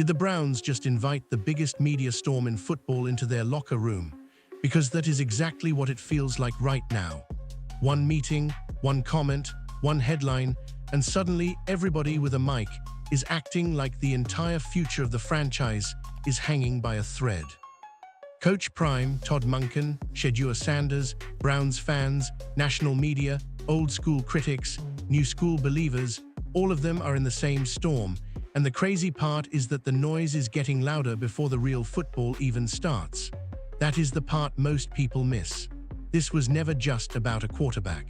Did the Browns just invite the biggest media storm in football into their locker room? Because that is exactly what it feels like right now. One meeting, one comment, one headline, and suddenly everybody with a mic is acting like the entire future of the franchise is hanging by a thread. Coach Prime, Todd Monken, Shedeur Sanders, Browns fans, national media, old school critics, new school believers, all of them are in the same storm, and the crazy part is that the noise is getting louder before the real football even starts. That is the part most people miss. This was never just about a quarterback.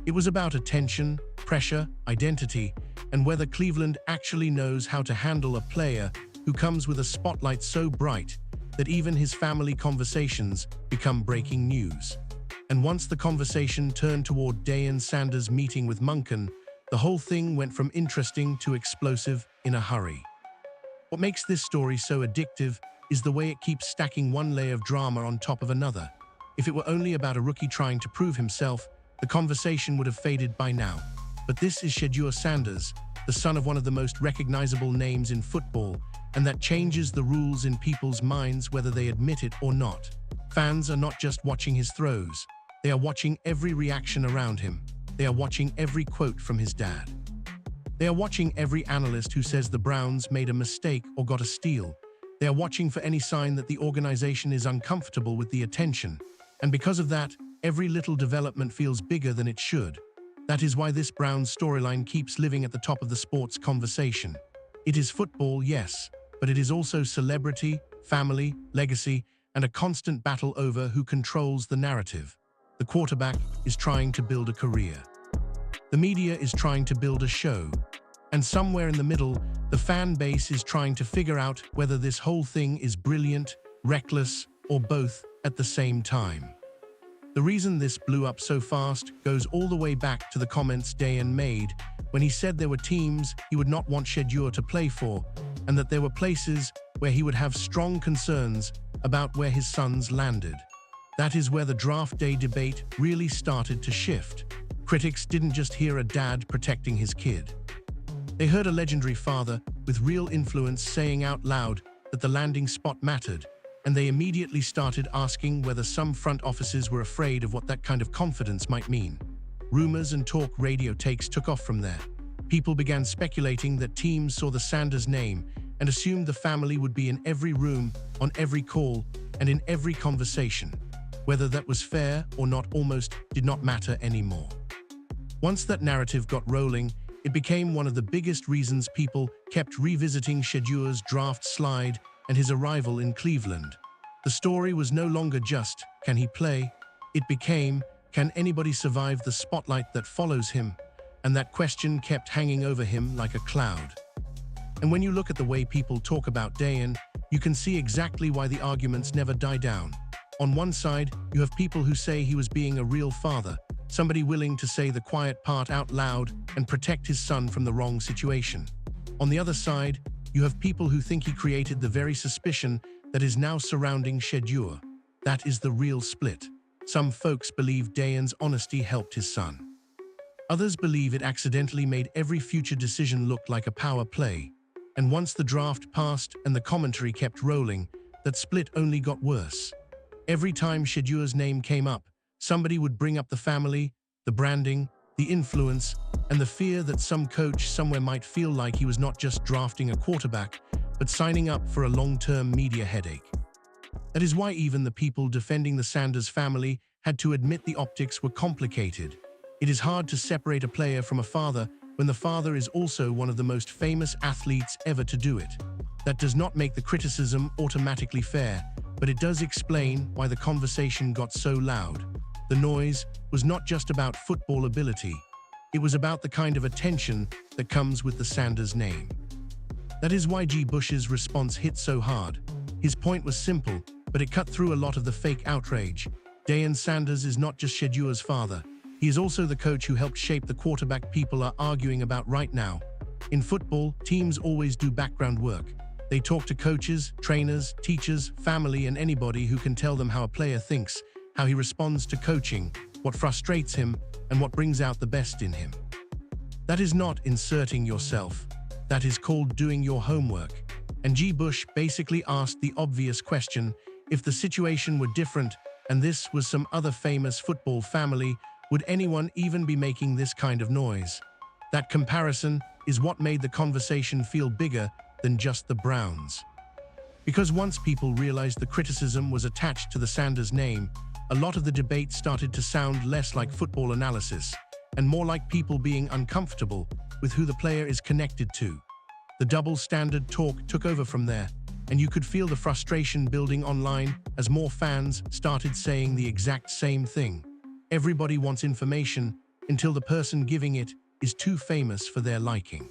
It was about attention, pressure, identity, and whether Cleveland actually knows how to handle a player who comes with a spotlight so bright that even his family conversations become breaking news. And once the conversation turned toward Deion Sanders' meeting with Monken, the whole thing went from interesting to explosive in a hurry. What makes this story so addictive is the way it keeps stacking one layer of drama on top of another. If it were only about a rookie trying to prove himself, the conversation would have faded by now. But this is Shedeur Sanders, the son of one of the most recognizable names in football, and that changes the rules in people's minds whether they admit it or not. Fans are not just watching his throws. They are watching every reaction around him. They are watching every quote from his dad. They are watching every analyst who says the Browns made a mistake or got a steal. They are watching for any sign that the organization is uncomfortable with the attention. And because of that, every little development feels bigger than it should. That is why this Browns storyline keeps living at the top of the sports conversation. It is football, yes, but it is also celebrity, family, legacy, and a constant battle over who controls the narrative. The quarterback is trying to build a career. The media is trying to build a show. And somewhere in the middle, the fan base is trying to figure out whether this whole thing is brilliant, reckless, or both at the same time. The reason this blew up so fast goes all the way back to the comments Deion made when he said there were teams he would not want Shedeur to play for, and that there were places where he would have strong concerns about where his sons landed. That is where the draft day debate really started to shift. Critics didn't just hear a dad protecting his kid. They heard a legendary father with real influence saying out loud that the landing spot mattered, and they immediately started asking whether some front offices were afraid of what that kind of confidence might mean. Rumors and talk radio takes took off from there. People began speculating that teams saw the Sanders name and assumed the family would be in every room, on every call, and in every conversation. Whether that was fair or not almost did not matter anymore. Once that narrative got rolling, it became one of the biggest reasons people kept revisiting Shedeur's draft slide and his arrival in Cleveland. The story was no longer just, can he play? It became, can anybody survive the spotlight that follows him? And that question kept hanging over him like a cloud. And when you look at the way people talk about Deion, you can see exactly why the arguments never die down. On one side, you have people who say he was being a real father, somebody willing to say the quiet part out loud and protect his son from the wrong situation. On the other side, you have people who think he created the very suspicion that is now surrounding Shedeur. That is the real split. Some folks believe Deion's honesty helped his son. Others believe it accidentally made every future decision look like a power play. And once the draft passed and the commentary kept rolling, that split only got worse. Every time Shedeur's name came up, somebody would bring up the family, the branding, the influence, and the fear that some coach somewhere might feel like he was not just drafting a quarterback, but signing up for a long-term media headache. That is why even the people defending the Sanders family had to admit the optics were complicated. It is hard to separate a player from a father when the father is also one of the most famous athletes ever to do it. That does not make the criticism automatically fair, but it does explain why the conversation got so loud. The noise was not just about football ability. It was about the kind of attention that comes with the Sanders name. That is why G. Bush's response hit so hard. His point was simple, but it cut through a lot of the fake outrage. Deion Sanders is not just Shedeur's father. He is also the coach who helped shape the quarterback people are arguing about right now. In football, teams always do background work. They talk to coaches, trainers, teachers, family, and anybody who can tell them how a player thinks, how he responds to coaching, what frustrates him, and what brings out the best in him. That is not inserting yourself. That is called doing your homework. And G. Bush basically asked the obvious question: if the situation were different and this was some other famous football family, would anyone even be making this kind of noise? That comparison is what made the conversation feel bigger than just the Browns. Because once people realized the criticism was attached to the Sanders name, a lot of the debate started to sound less like football analysis and more like people being uncomfortable with who the player is connected to. The double standard talk took over from there, and you could feel the frustration building online as more fans started saying the exact same thing. Everybody wants information until the person giving it is too famous for their liking.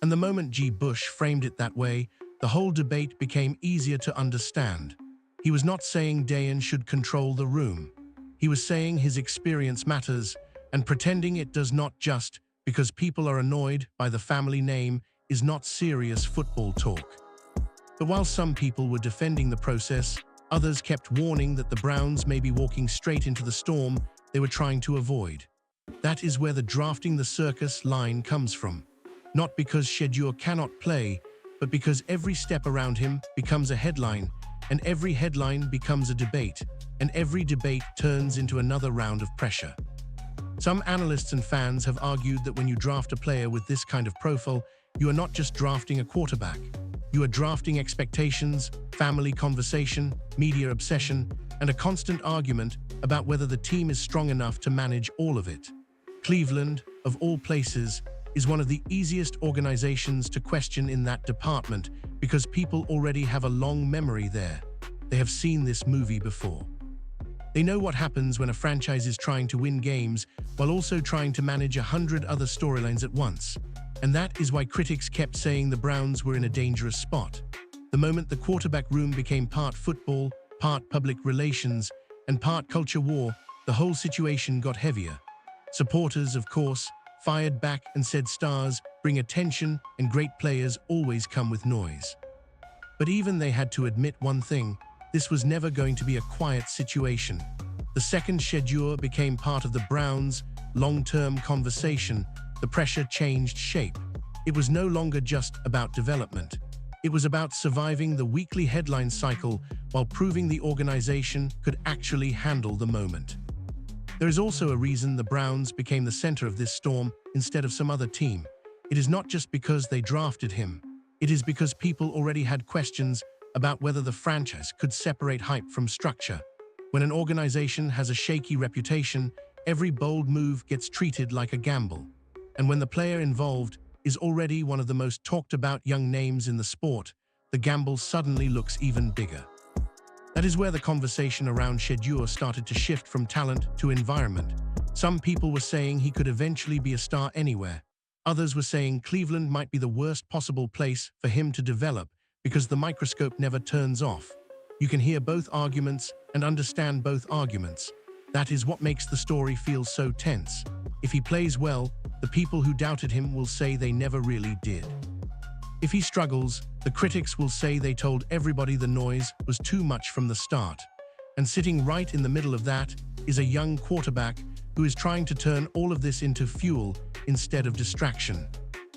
And the moment G. Bush framed it that way, the whole debate became easier to understand. He was not saying Dayan should control the room. He was saying his experience matters, and pretending it does not just because people are annoyed by the family name is not serious football talk. But while some people were defending the process, others kept warning that the Browns may be walking straight into the storm they were trying to avoid. That is where the drafting the circus line comes from. Not because Shedeur cannot play, but because every step around him becomes a headline, and every headline becomes a debate, and every debate turns into another round of pressure. Some analysts and fans have argued that when you draft a player with this kind of profile, you are not just drafting a quarterback. You are drafting expectations, family conversation, media obsession, and a constant argument about whether the team is strong enough to manage all of it. Cleveland, of all places, is one of the easiest organizations to question in that department because people already have a long memory there. They have seen this movie before. They know what happens when a franchise is trying to win games while also trying to manage 100 other storylines at once. And that is why critics kept saying the Browns were in a dangerous spot. The moment the quarterback room became part football, part public relations, and part culture war, the whole situation got heavier. Supporters, of course, fired back and said stars bring attention and great players always come with noise. But even they had to admit one thing: this was never going to be a quiet situation. The second Shedeur became part of the Browns' long-term conversation, the pressure changed shape. It was no longer just about development. It was about surviving the weekly headline cycle while proving the organization could actually handle the moment. There is also a reason the Browns became the center of this storm instead of some other team. It is not just because they drafted him. It is because people already had questions about whether the franchise could separate hype from structure. When an organization has a shaky reputation, every bold move gets treated like a gamble. And when the player involved is already one of the most talked about young names in the sport, the gamble suddenly looks even bigger. That is where the conversation around Shedeur started to shift from talent to environment. Some people were saying he could eventually be a star anywhere. Others were saying Cleveland might be the worst possible place for him to develop because the microscope never turns off. You can hear both arguments and understand both arguments. That is what makes the story feel so tense. If he plays well, the people who doubted him will say they never really did. If he struggles, the critics will say they told everybody the noise was too much from the start. And sitting right in the middle of that is a young quarterback who is trying to turn all of this into fuel instead of distraction.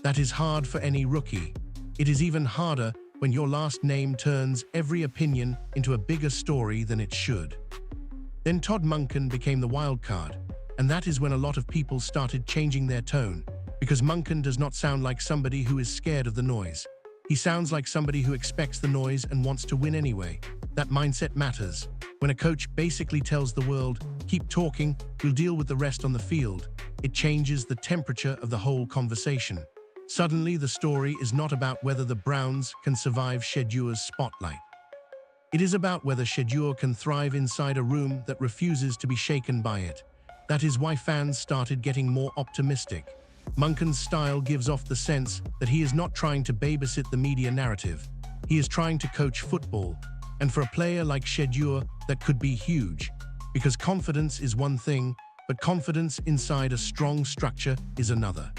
That is hard for any rookie. It is even harder when your last name turns every opinion into a bigger story than it should. Then Todd Monken became the wild card, and that is when a lot of people started changing their tone, because Monken does not sound like somebody who is scared of the noise. He sounds like somebody who expects the noise and wants to win anyway. That mindset matters. When a coach basically tells the world, keep talking, we'll deal with the rest on the field, it changes the temperature of the whole conversation. Suddenly, the story is not about whether the Browns can survive Shedeur's spotlight. It is about whether Shedeur can thrive inside a room that refuses to be shaken by it. That is why fans started getting more optimistic. Monken's style gives off the sense that he is not trying to babysit the media narrative. He is trying to coach football. And for a player like Shedeur, that could be huge. Because confidence is one thing, but confidence inside a strong structure is another.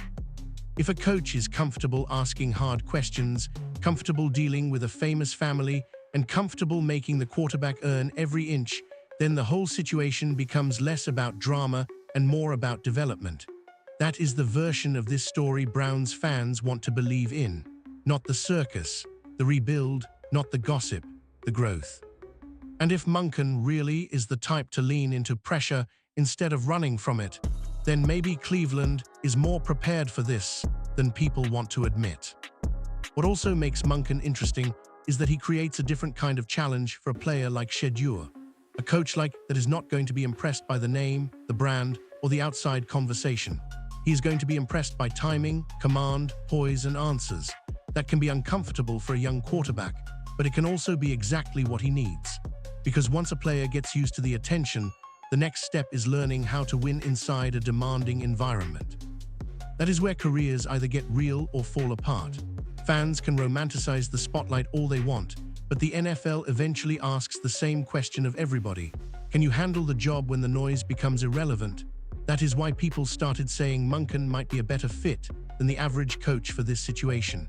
If a coach is comfortable asking hard questions, comfortable dealing with a famous family, and comfortable making the quarterback earn every inch, then the whole situation becomes less about drama and more about development. That is the version of this story Browns fans want to believe in, not the circus. the rebuild, not the gossip, the growth. And if Monken really is the type to lean into pressure instead of running from it, then maybe Cleveland is more prepared for this than people want to admit. What also makes Monken interesting is that he creates a different kind of challenge for a player like Shedeur, a coach like that is not going to be impressed by the name, the brand, or the outside conversation. He is going to be impressed by timing, command, poise, and answers. That can be uncomfortable for a young quarterback, but it can also be exactly what he needs. Because once a player gets used to the attention, the next step is learning how to win inside a demanding environment. That is where careers either get real or fall apart. Fans can romanticize the spotlight all they want, but the NFL eventually asks the same question of everybody. Can you handle the job when the noise becomes irrelevant? That is why people started saying Monken might be a better fit than the average coach for this situation.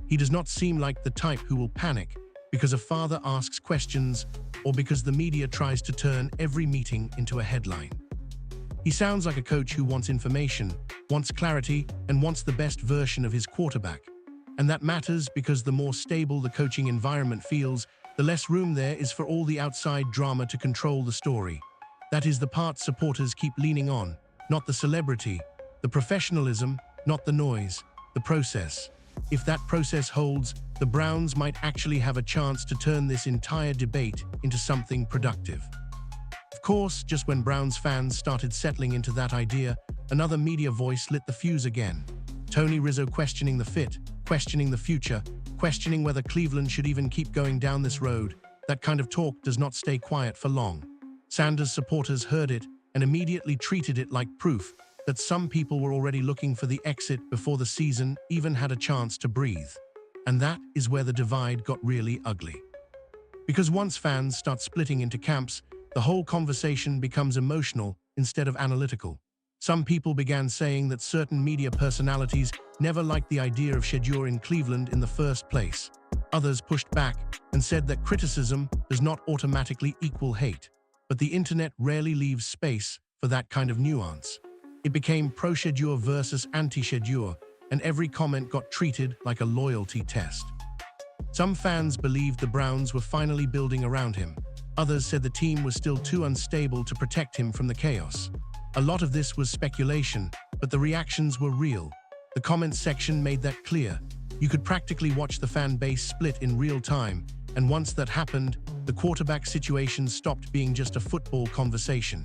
He does not seem like the type who will panic because a father asks questions or because the media tries to turn every meeting into a headline. He sounds like a coach who wants information, wants clarity, and wants the best version of his quarterback. And that matters because the more stable the coaching environment feels, the less room there is for all the outside drama to control the story. That is the part supporters keep leaning on, not the celebrity, the professionalism, not the noise, the process. If that process holds, the Browns might actually have a chance to turn this entire debate into something productive. Of course, just when Browns fans started settling into that idea, another media voice lit the fuse again. Tony Rizzo questioning the fit, questioning the future, questioning whether Cleveland should even keep going down this road. That kind of talk does not stay quiet for long. Sanders supporters heard it and immediately treated it like proof that some people were already looking for the exit before the season even had a chance to breathe. And that is where the divide got really ugly. Because once fans start splitting into camps, the whole conversation becomes emotional instead of analytical. Some people began saying that certain media personalities never liked the idea of Shedeur in Cleveland in the first place. Others pushed back and said that criticism does not automatically equal hate. But the internet rarely leaves space for that kind of nuance. It became pro-Shedeur versus anti-Shedeur, and every comment got treated like a loyalty test. Some fans believed the Browns were finally building around him. Others said the team was still too unstable to protect him from the chaos. A lot of this was speculation, but the reactions were real. The comments section made that clear. You could practically watch the fan base split in real time, and once that happened, the quarterback situation stopped being just a football conversation.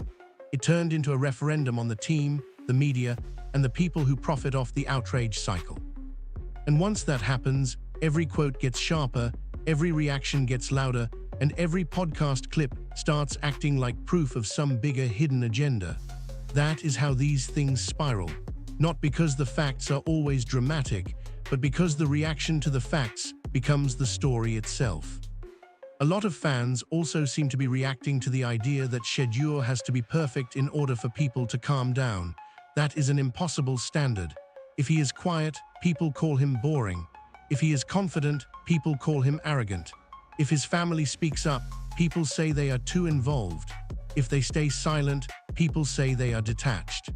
It turned into a referendum on the team, the media, and the people who profit off the outrage cycle. And once that happens, every quote gets sharper, every reaction gets louder, and every podcast clip starts acting like proof of some bigger hidden agenda. That is how these things spiral. Not because the facts are always dramatic, but because the reaction to the facts becomes the story itself. A lot of fans also seem to be reacting to the idea that Shedeur has to be perfect in order for people to calm down. That is an impossible standard. If he is quiet, people call him boring. If he is confident, people call him arrogant. If his family speaks up, people say they are too involved. If they stay silent, people say they are detached.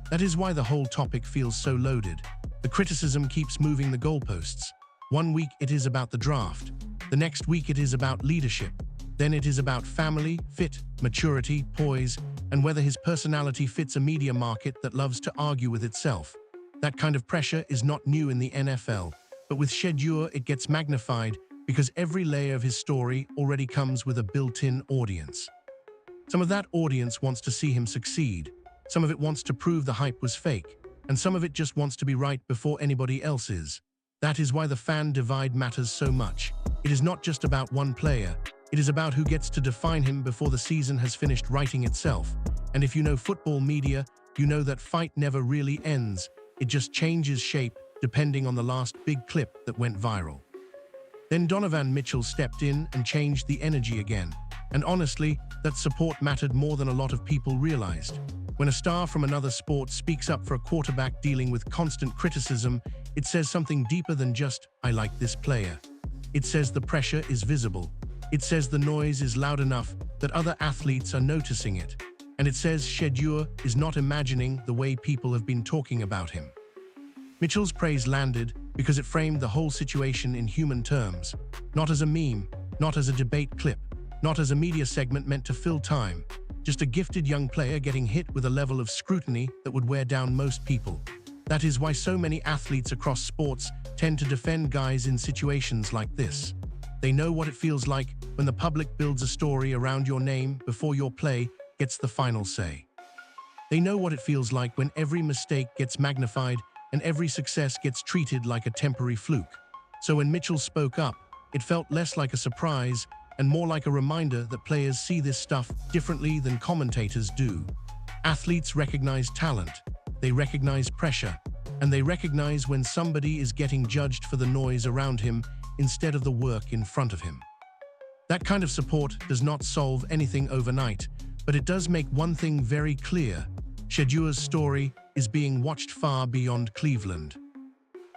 That is why the whole topic feels so loaded. The criticism keeps moving the goalposts. One week it is about the draft. The next week it is about leadership. Then it is about family, fit, maturity, poise, and whether his personality fits a media market that loves to argue with itself. That kind of pressure is not new in the NFL, but with Shedeur it gets magnified because every layer of his story already comes with a built-in audience. Some of that audience wants to see him succeed. Some of it wants to prove the hype was fake, and some of it just wants to be right before anybody else is. That is why the fan divide matters so much. It is not just about one player. It is about who gets to define him before the season has finished writing itself. And if you know football media, you know that fight never really ends. It just changes shape depending on the last big clip that went viral. Then Donovan Mitchell stepped in and changed the energy again. And honestly, that support mattered more than a lot of people realized. When a star from another sport speaks up for a quarterback dealing with constant criticism, it says something deeper than just, "I like this player." It says the pressure is visible. It says the noise is loud enough that other athletes are noticing it. And it says Shedeur is not imagining the way people have been talking about him. Mitchell's praise landed, because it framed the whole situation in human terms, not as a meme, not as a debate clip, not as a media segment meant to fill time, just a gifted young player getting hit with a level of scrutiny that would wear down most people. That is why so many athletes across sports tend to defend guys in situations like this. They know what it feels like when the public builds a story around your name before your play gets the final say. They know what it feels like when every mistake gets magnified and every success gets treated like a temporary fluke. So when Mitchell spoke up, it felt less like a surprise and more like a reminder that players see this stuff differently than commentators do. Athletes recognize talent, they recognize pressure, and they recognize when somebody is getting judged for the noise around him instead of the work in front of him. That kind of support does not solve anything overnight, but it does make one thing very clear. Shedeur's story is being watched far beyond Cleveland.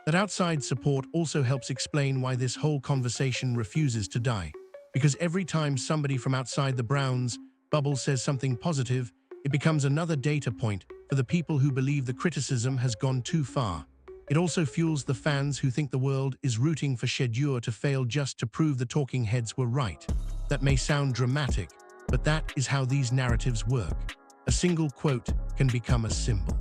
That outside support also helps explain why this whole conversation refuses to die. Because every time somebody from outside the Browns bubble says something positive, it becomes another data point for the people who believe the criticism has gone too far. It also fuels the fans who think the world is rooting for Shedeur to fail just to prove the talking heads were right. That may sound dramatic, but that is how these narratives work. A single quote can become a symbol.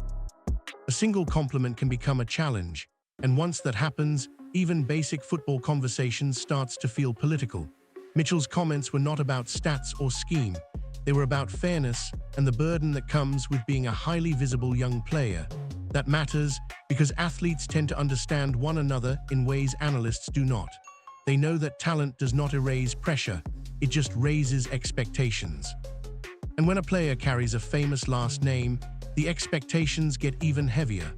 A single compliment can become a challenge, and once that happens, even basic football conversation starts to feel political. Mitchell's comments were not about stats or scheme. They were about fairness and the burden that comes with being a highly visible young player. That matters because athletes tend to understand one another in ways analysts do not. They know that talent does not erase pressure, it just raises expectations. And when a player carries a famous last name, the expectations get even heavier.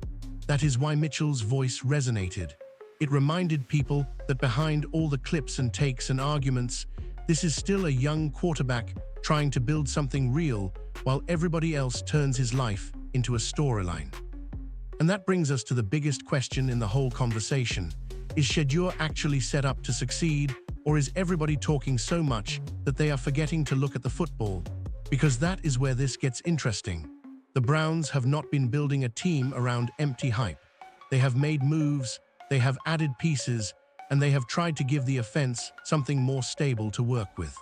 That is why Mitchell's voice resonated. It reminded people that behind all the clips and takes and arguments, this is still a young quarterback trying to build something real while everybody else turns his life into a storyline. And that brings us to the biggest question in the whole conversation. Is Shedeur actually set up to succeed, or is everybody talking so much that they are forgetting to look at the football? Because that is where this gets interesting. The Browns have not been building a team around empty hype. They have made moves, they have added pieces, and they have tried to give the offense something more stable to work with.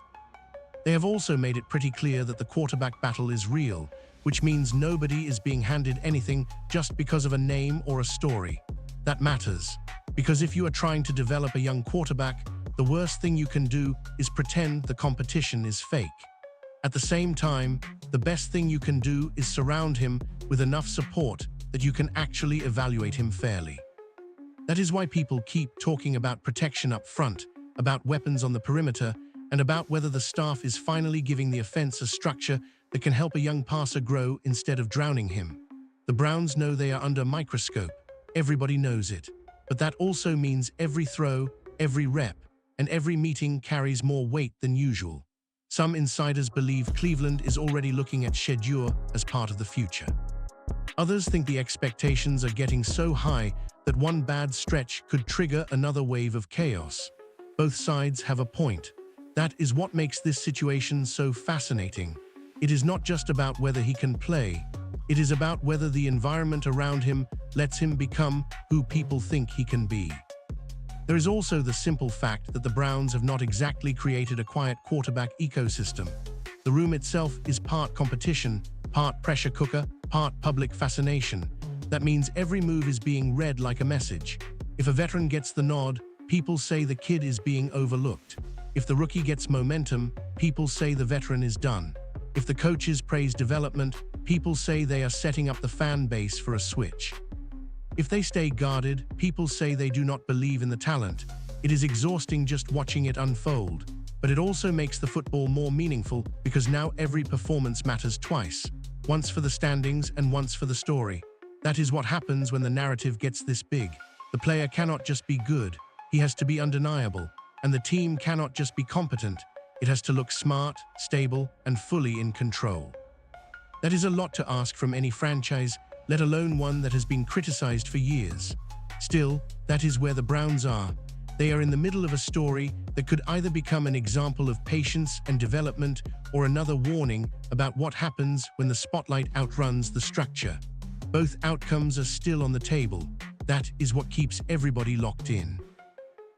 They have also made it pretty clear that the quarterback battle is real, which means nobody is being handed anything just because of a name or a story. That matters, because if you are trying to develop a young quarterback, the worst thing you can do is pretend the competition is fake. At the same time, the best thing you can do is surround him with enough support that you can actually evaluate him fairly. That is why people keep talking about protection up front, about weapons on the perimeter, and about whether the staff is finally giving the offense a structure that can help a young passer grow instead of drowning him. The Browns know they are under a microscope. Everybody knows it. But that also means every throw, every rep, and every meeting carries more weight than usual. Some insiders believe Cleveland is already looking at Shedeur as part of the future. Others think the expectations are getting so high that one bad stretch could trigger another wave of chaos. Both sides have a point. That is what makes this situation so fascinating. It is not just about whether he can play. It is about whether the environment around him lets him become who people think he can be. There is also the simple fact that the Browns have not exactly created a quiet quarterback ecosystem. The room itself is part competition, part pressure cooker, part public fascination. That means every move is being read like a message. If a veteran gets the nod, people say the kid is being overlooked. If the rookie gets momentum, people say the veteran is done. If the coaches praise development, people say they are setting up the fan base for a switch. If they stay guarded, people say they do not believe in the talent. It is exhausting just watching it unfold, but it also makes the football more meaningful because now every performance matters twice, once for the standings and once for the story. That is what happens when the narrative gets this big. The player cannot just be good, he has to be undeniable, and the team cannot just be competent. It has to look smart, stable, and fully in control. That is a lot to ask from any franchise, let alone one that has been criticized for years. Still, that is where the Browns are. They are in the middle of a story that could either become an example of patience and development or another warning about what happens when the spotlight outruns the structure. Both outcomes are still on the table. That is what keeps everybody locked in.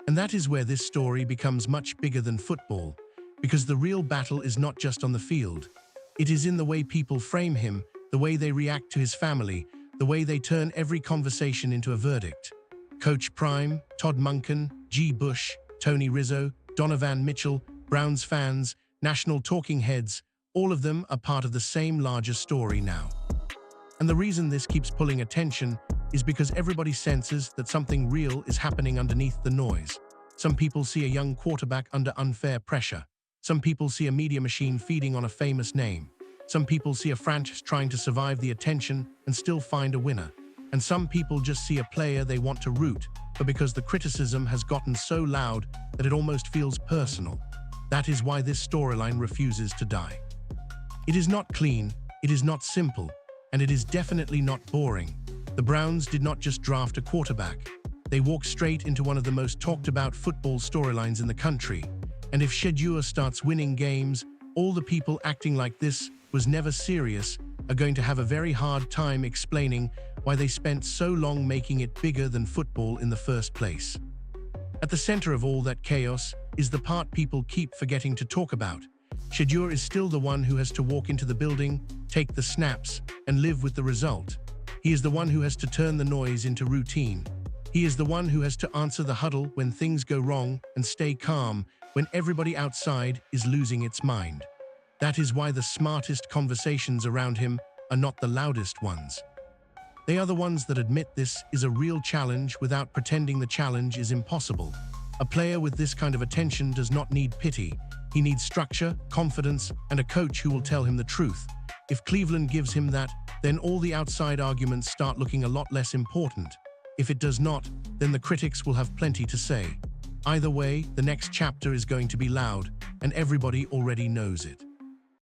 And that is where this story becomes much bigger than football, because the real battle is not just on the field. It is in the way people frame him, the way they react to his family, the way they turn every conversation into a verdict. Coach Prime, Todd Monken, G. Bush, Tony Rizzo, Donovan Mitchell, Browns fans, national talking heads, all of them are part of the same larger story now. And the reason this keeps pulling attention is because everybody senses that something real is happening underneath the noise. Some people see a young quarterback under unfair pressure. Some people see a media machine feeding on a famous name. Some people see a franchise trying to survive the attention and still find a winner. And some people just see a player they want to root, but because the criticism has gotten so loud that it almost feels personal. That is why this storyline refuses to die. It is not clean, it is not simple, and it is definitely not boring. The Browns did not just draft a quarterback. They walked straight into one of the most talked about football storylines in the country. And if Shedeur starts winning games, all the people acting like this was never serious are going to have a very hard time explaining why they spent so long making it bigger than football in the first place. At the center of all that chaos is the part people keep forgetting to talk about. Shedeur is still the one who has to walk into the building, take the snaps, and live with the result. He is the one who has to turn the noise into routine. He is the one who has to answer the huddle when things go wrong and stay calm when everybody outside is losing its mind. That is why the smartest conversations around him are not the loudest ones. They are the ones that admit this is a real challenge without pretending the challenge is impossible. A player with this kind of attention does not need pity. He needs structure, confidence, and a coach who will tell him the truth. If Cleveland gives him that, then all the outside arguments start looking a lot less important. If it does not, then the critics will have plenty to say. Either way, the next chapter is going to be loud, and everybody already knows it.